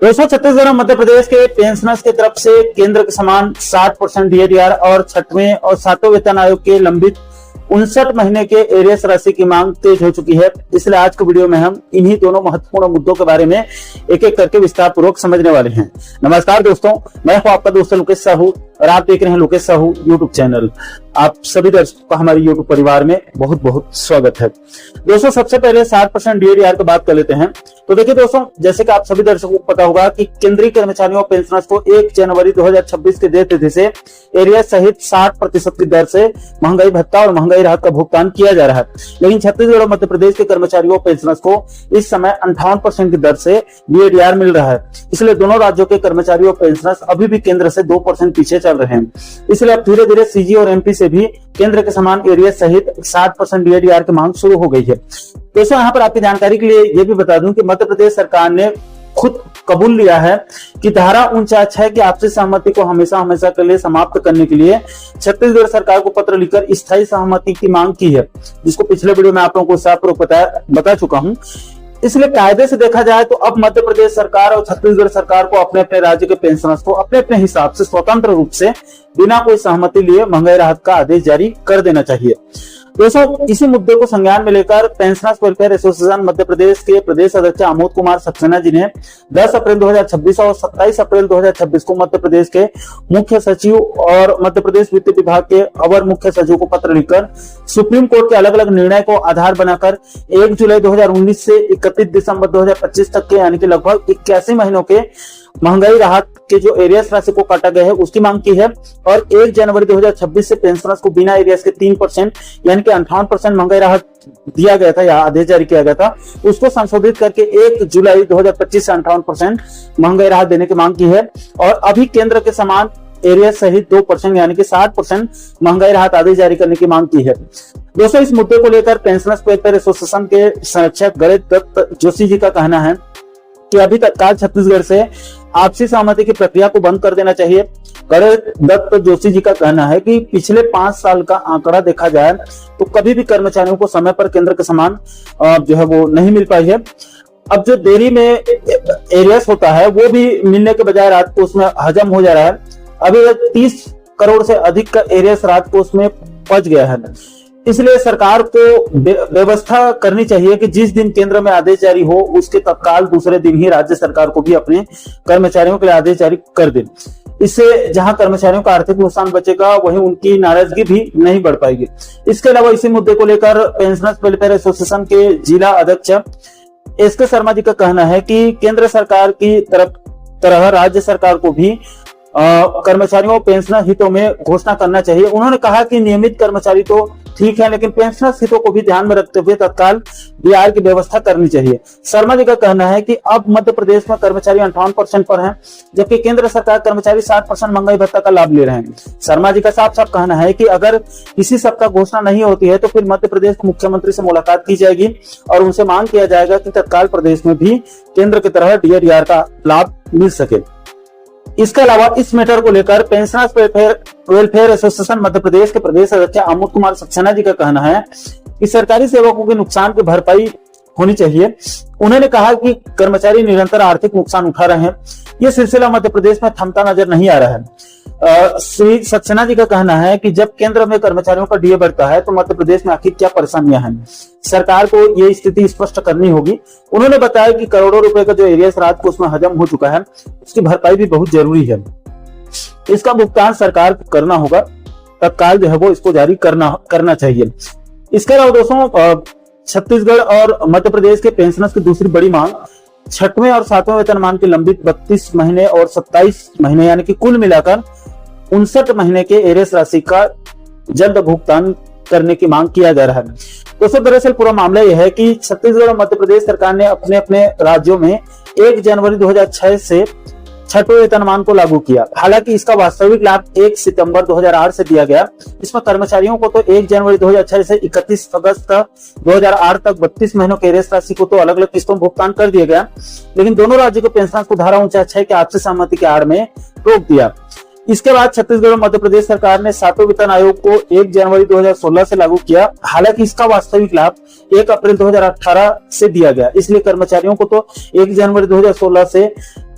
दोस्तों, छत्तीसगढ़ और मध्य प्रदेश के पेंशनर्स की तरफ से केंद्र के समान 60% डीएडीआर और 6वें और 7वें वेतन आयोग के लंबित 59 महीने के एरियर्स राशि की मांग तेज हो चुकी है। इसलिए आज के वीडियो में हम इन्हीं दोनों महत्वपूर्ण मुद्दों के बारे में एक एक करके विस्तार पूर्वक समझने वाले हैं। नमस्कार दोस्तों, मैं हूं आपका दोस्त लोकेश साहू और आप देख रहे हैं लोकेश साहू यूट्यूब चैनल। आप सभी दर्शकों का हमारे यूट्यूब परिवार में बहुत बहुत स्वागत है। दोस्तों, सबसे पहले 60% डीएडीआर की बात कर लेते हैं। तो देखिए दोस्तों, जैसे कि आप सभी दर्शकों को पता होगा कि केंद्रीय कर्मचारियों और पेंशनर्स को 1 जनवरी 2026 के देय तिथि से एरियर सहित 60% की दर से महंगाई भत्ता और महंगाई राहत का भुगतान किया जा रहा है। लेकिन छत्तीसगढ़ और मध्य प्रदेश के कर्मचारियों और पेंशनर्स को इस समय 58% की दर से डीएडीआर मिल रहा है। इसलिए दोनों राज्यों के कर्मचारियों और पेंशनर्स अभी भी केंद्र से 2% पीछे चल रहे हैं। इसलिए अब धीरे धीरे सीजी और एमपी से भी केंद्र के समान एरियर सहित 60% डीएडीआर की मांग शुरू हो गई है। दोस्तों, यहाँ पर आपकी जानकारी के लिए ये भी बता दूं कि मध्य प्रदेश सरकार ने खुद कबूल लिया है कि धारा 49 की आपसी सहमति को हमेशा हमेशा के लिए समाप्त करने के लिए छत्तीसगढ़ सरकार को पत्र लिखकर स्थायी सहमति की मांग की है, जिसको पिछले वीडियो में आप लोगों को साफ बता चुका हूं। इसलिए कायदे से देखा जाए तो अब मध्य प्रदेश सरकार और छत्तीसगढ़ सरकार को अपने अपने राज्य के पेंशनर्स को अपने अपने हिसाब से स्वतंत्र रूप से बिना कोई सहमति लिए महंगाई राहत का आदेश जारी कर देना चाहिए। दोस्तों, इसी मुद्दे को संज्ञान में लेकर pensioners welfare association Madhya Pradesh के प्रदेश अध्यक्ष आमोद कुमार सक्सेना जी ने 10 अप्रैल 2026 और 27 अप्रैल 2026 को मध्य प्रदेश के मुख्य सचिव और मध्य प्रदेश वित्त विभाग के अवर मुख्य सचिव को पत्र लिखकर सुप्रीम कोर्ट के अलग अलग निर्णय को आधार बनाकर 1 जुलाई 2019 से 31 दिसंबर 2025 तक के यानी कि लगभग 81 महीनों के महंगाई राहत के जो एरियर्स राशि को काटा गया है उसकी मांग की है और 1 जनवरी 2026 से पेंशनर्स को बिना एरियर्स के 3% यानी कि 58% महंगाई राहत दिया गया था या आदेश जारी किया गया था, उसको संशोधित करके 1 जुलाई 2025 से 58% महंगाई राहत देने की मांग की है और अभी केंद्र के समान एरियर्स सहित 2% यानी कि 60% महंगाई राहत आदेश जारी करने की मांग की है। दोस्तों, इस मुद्दे को लेकर पेंशनर्स वेलफेयर एसोसिएशन के संरक्षक गणेश दत्त जोशी जी का कहना है कि अभी तत्काल छत्तीसगढ़ से आपसी सहमति की प्रक्रिया को बंद कर देना चाहिए। गणेश दत्त जोशी जी का कहना है कि पिछले 5 साल का आंकड़ा देखा जाए तो कभी भी कर्मचारियों को समय पर केंद्र के समान जो है वो नहीं मिल पाई है। अब जो देरी में एरियर्स होता है वो भी मिलने के बजाय रात को उसमें हजम हो जा रहा है। अभी 30 करोड़ से अधिक का एरियर्स रात को उसमें पहुंच गया है। इसलिए सरकार को व्यवस्था करनी चाहिए कि जिस दिन केंद्र में आदेश जारी हो उसके तत्काल दूसरे दिन ही राज्य सरकार को भी अपने कर्मचारियों के लिए आदेश जारी कर दे। इससे जहां कर्मचारियों का आर्थिक नुकसान बचेगा वहीं उनकी नाराजगी भी नहीं बढ़ पाएगी। इसके अलावा इसी मुद्दे को लेकर पेंशनर्स वेलफेयर एसोसिएशन के जिला अध्यक्ष एसके शर्मा जी का कहना है कि केंद्र सरकार की तरह राज्य सरकार को भी कर्मचारियों और पेंशनर हितों में घोषणा करना चाहिए। उन्होंने कहा कि नियमित कर्मचारी तो ठीक है, लेकिन पेंशनर्स हितों को भी ध्यान में रखते हुए तत्काल डीआर की व्यवस्था करनी चाहिए। शर्मा जी का कहना है कि अब मध्य प्रदेश में कर्मचारी 58% पर हैं, जबकि केंद्र सरकार कर्मचारी 60% महंगाई भत्ता का लाभ ले रहे हैं। शर्मा जी का साफ साफ कहना है कि अगर इसी सप्ताह घोषणा नहीं होती है तो फिर मध्य प्रदेश के मुख्यमंत्री से मुलाकात की जाएगी और उनसे मांग किया जाएगा कि तत्काल प्रदेश में भी केंद्र की तरह डीआर का लाभ मिल सके। इसके अलावा इस मैटर को लेकर pensioners welfare association Madhya Pradesh के प्रदेश अध्यक्ष आमोद कुमार सक्सेना जी का कहना है कि सरकारी सेवकों के नुकसान की भरपाई होनी चाहिए। उन्होंने कहा कि कर्मचारी निरंतर आर्थिक नुकसान उठा रहे हैं, यह सिलसिला मध्य प्रदेश में थमता नजर नहीं आ रहा है। श्री सक्सेना जी का कहना है कि जब केंद्र में कर्मचारियों का डीए बढ़ता है तो मध्य प्रदेश में आखिर क्या परेशानियां हैं, सरकार को ये स्थिति स्पष्ट करनी होगी। उन्होंने बताया कि करोड़ों रुपए का जो एरियर्स रात को उसमें हजम हो चुका है उसकी भरपाई भी बहुत जरूरी है। इसका भुगतान सरकार को करना होगा, तत्काल जो है वो इसको जारी करना चाहिए। इसके अलावा दोस्तों, छत्तीसगढ़ और मध्य प्रदेश के पेंशनर्स की दूसरी बड़ी मांग 6वें और 7वें वेतनमान के लंबित 32 महीने और 27 महीने यानी कि कुल मिलाकर 59 महीने के एरियर्स राशि का जल्द भुगतान करने की मांग किया जा रहा है। दोस्तों, दरअसल पूरा मामला यह है कि छत्तीसगढ़ और मध्य प्रदेश सरकार ने अपने अपने राज्यों में 1 जनवरी 2006 से 6वें वेतनमान को लागू किया। हालांकि इसका वास्तविक लाभ 1 सितंबर 2008 से दिया गया। इसमें कर्मचारियों को तो 1 जनवरी 2006 से 31 अगस्त 2008 तक 32 महीनों के एरियर्स राशि को तो अलग अलग किस्तों में भुगतान कर दिया गया, लेकिन दोनों राज्यों के पेंशनर्स को धारा 49 के आपसी सहमति के आड़ में रोक दिया। इसके बाद छत्तीसगढ़ और मध्य प्रदेश सरकार ने 7वें वेतन आयोग को 1 जनवरी 2016 से लागू किया। हालांकि इसका वास्तविक लाभ 1 अप्रैल 2018 से दिया गया, इसलिए कर्मचारियों को तो 1 जनवरी 2016 से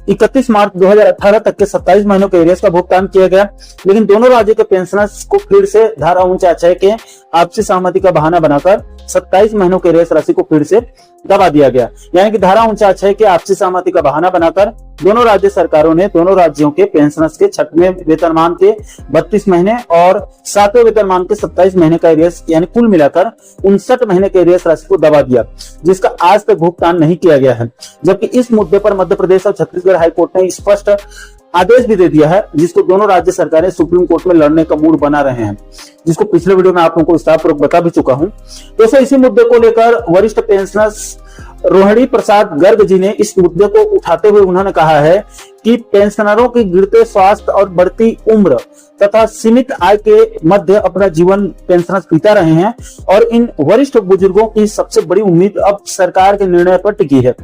31 मार्च 2018 तक के 27 महीनों के एरियर्स का भुगतान किया गया, लेकिन दोनों राज्यों के पेंशनर्स को फिर से धारा 49 के आपसी सहमति का बहाना बनाकर 27 महीनों के एरियर्स राशि को फिर से दबा दिया गया। यानी कि धारा 49 के आपसी सहमति का बहाना बनाकर दोनों राज्य सरकारों ने दोनों राज्यों के पेंशनर्स के 6वें वेतनमान के 32 महीने और 7वें वेतनमान के 27 महीने का एरियर्स यानी कुल मिलाकर 59 महीने के एरियर्स राशि को दबा दिया, जिसका आज तक भुगतान नहीं किया गया है। जबकि इस मुद्दे पर मध्य प्रदेश और छत्तीसगढ़ हाईकोर्ट ने स्पष्ट आदेश भी दे दिया है, जिसको दोनों राज्य सरकारें सुप्रीम कोर्ट में लड़ने का मूड बना रहे हैं, जिसको पिछले वीडियो में आप लोगों को विस्तारपूर्वक बता भी चुका हूं। दोस्तों, इसी मुद्दे को लेकर वरिष्ठ पेंशनर्स रोहिणी प्रसाद गर्ग जी ने इस मुद्दे को उठाते हुए उन्होंने कहा है कि पेंशनरों की गिरते स्वास्थ्य और बढ़ती उम्र तथा सीमित आय के मध्य अपना जीवन पेंशनर्स बिता रहे हैं और इन वरिष्ठ बुजुर्गों की सबसे बड़ी उम्मीद अब सरकार के निर्णय पर टिकी है।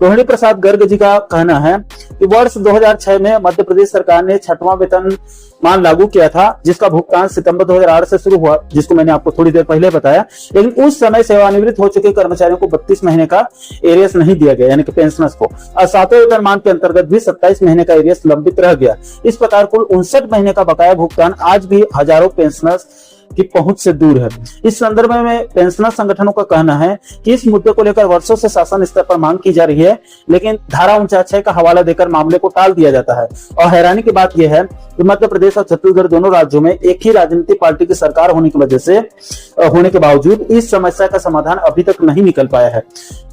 रोहिणी प्रसाद गर्ग जी का कहना है कि वर्ष 2006 में मध्य प्रदेश सरकार ने 6वां वेतनमान लागू किया था, जिसका भुगतान सितंबर 2008 से शुरू हुआ, जिसको मैंने आपको थोड़ी देर पहले बताया। लेकिन उस समय सेवानिवृत्त हो चुके कर्मचारियों को 32 महीने का एरियर्स नहीं दिया गया, यानी कि पेंशनर्स को, और 7वें वेतनमान के अंतर्गत भी 27 महीने का एरियर्स लंबित रह गया। इस प्रकार कुल 59 महीने का बकाया भुगतान आज भी हजारों पेंशनर्स की पहुंच से दूर है। इस संदर्भ में पेंशनर संगठनों का कहना है कि इस मुद्दे को लेकर वर्षों से शासन स्तर पर मांग की जा रही है, लेकिन धारा 49 का हवाला देकर मामले को टाल दिया जाता है। और हैरानी की बात यह है कि मध्य प्रदेश और छत्तीसगढ़ दोनों राज्यों में एक ही राजनीतिक पार्टी की सरकार होने की वजह से होने के बावजूद इस समस्या का समाधान अभी तक नहीं निकल पाया है।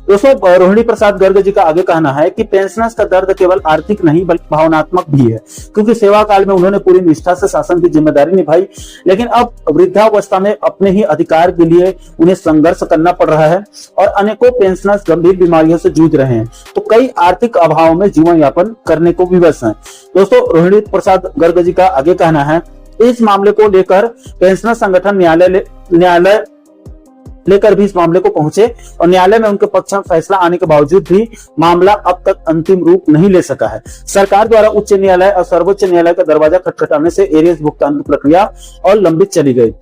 दोस्तों, रोहिणी प्रसाद गर्ग जी का आगे कहना है कि पेंशनर्स का दर्द केवल आर्थिक नहीं बल्कि भावनात्मक भी है, क्योंकि सेवा काल में उन्होंने पूरी निष्ठा से शासन की जिम्मेदारी निभाई, लेकिन अब वृद्धावस्था में अपने ही अधिकार के लिए उन्हें संघर्ष करना पड़ रहा है और अनेकों पेंशनर्स गंभीर बीमारियों से जूझ रहे हैं, तो कई आर्थिक अभाव में जीवन यापन करने को विवश हैं। दोस्तों, रोहिणी प्रसाद गर्ग जी का आगे कहना है, इस मामले को लेकर पेंशनर संगठन न्यायालय लेकर भी इस मामले को पहुंचे और न्यायालय में उनके पक्ष में फैसला आने के बावजूद भी मामला अब तक अंतिम रूप नहीं ले सका है। सरकार द्वारा उच्च न्यायालय और सर्वोच्च न्यायालय का दरवाजा खटखटाने से एरियर्स भुगतान की प्रक्रिया और लंबित चली गई।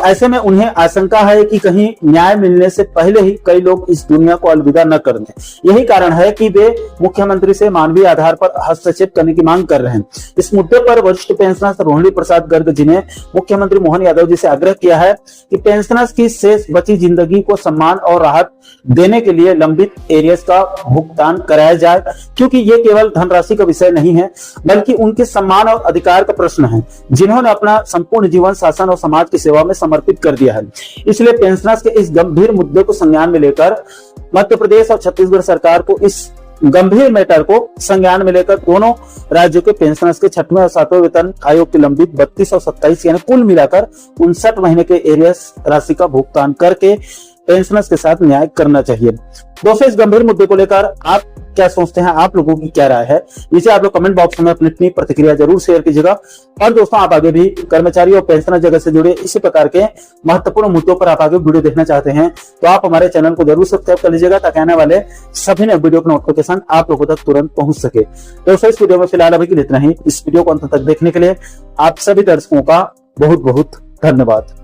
ऐसे में उन्हें आशंका है कि कहीं न्याय मिलने से पहले ही कई लोग इस दुनिया को अलविदा न कर दें। यही कारण है कि वे मुख्यमंत्री से मानवीय आधार पर हस्तक्षेप करने की मांग कर रहे हैं। इस मुद्दे पर वरिष्ठ पेंशनर्स रोहिणी प्रसाद गर्ग जी ने मुख्यमंत्री मोहन यादव जी से आग्रह किया है कि पेंशनर्स की शेष बची जिंदगी को सम्मान और राहत देने के लिए लंबित एरियर्स का भुगतान कराया जाए, क्योंकि ये केवल धनराशि का विषय नहीं है बल्कि उनके सम्मान और अधिकार का प्रश्न है, जिन्होंने अपना संपूर्ण जीवन शासन और समाज की सेवा में समर्पित कर दिया है। इसलिए पेंशनर्स के इस गंभीर मुद्दे को संज्ञान में लेकर मध्य प्रदेश और छत्तीसगढ़ सरकार को इस गंभीर मैटर को संज्ञान में लेकर दोनों राज्यों के पेंशनर्स के 6वें और 7वें वेतन आयोग के लंबित 32 और 27 यानी कुल मिलाकर 59 महीने के एरियर्स राशि का भुगतान करके पेंशनर्स के साथ न्याय करना चाहिए। दोस्तों, इस गंभीर मुद्दे को लेकर आप क्या सोचते हैं, आप लोगों की क्या राय है, नीचे आप लोग कमेंट बॉक्स में अपनी प्रतिक्रिया जरूर शेयर कीजिएगा। और दोस्तों, आप आगे भी कर्मचारी और पेंशनर जगत से जुड़े इसी प्रकार के महत्वपूर्ण मुद्दों पर आप आगे वीडियो देखना चाहते हैं तो आप हमारे चैनल को जरूर सब्सक्राइब कर लीजिएगा, ताकि आने वाले सभी नए वीडियो का नोटिफिकेशन आप लोगों तक तुरंत पहुंच सके। दोस्तों, इस वीडियो में फिलहाल अभी के लिए इतना ही। इस वीडियो को अंत तक देखने के लिए आप सभी दर्शकों का बहुत बहुत धन्यवाद।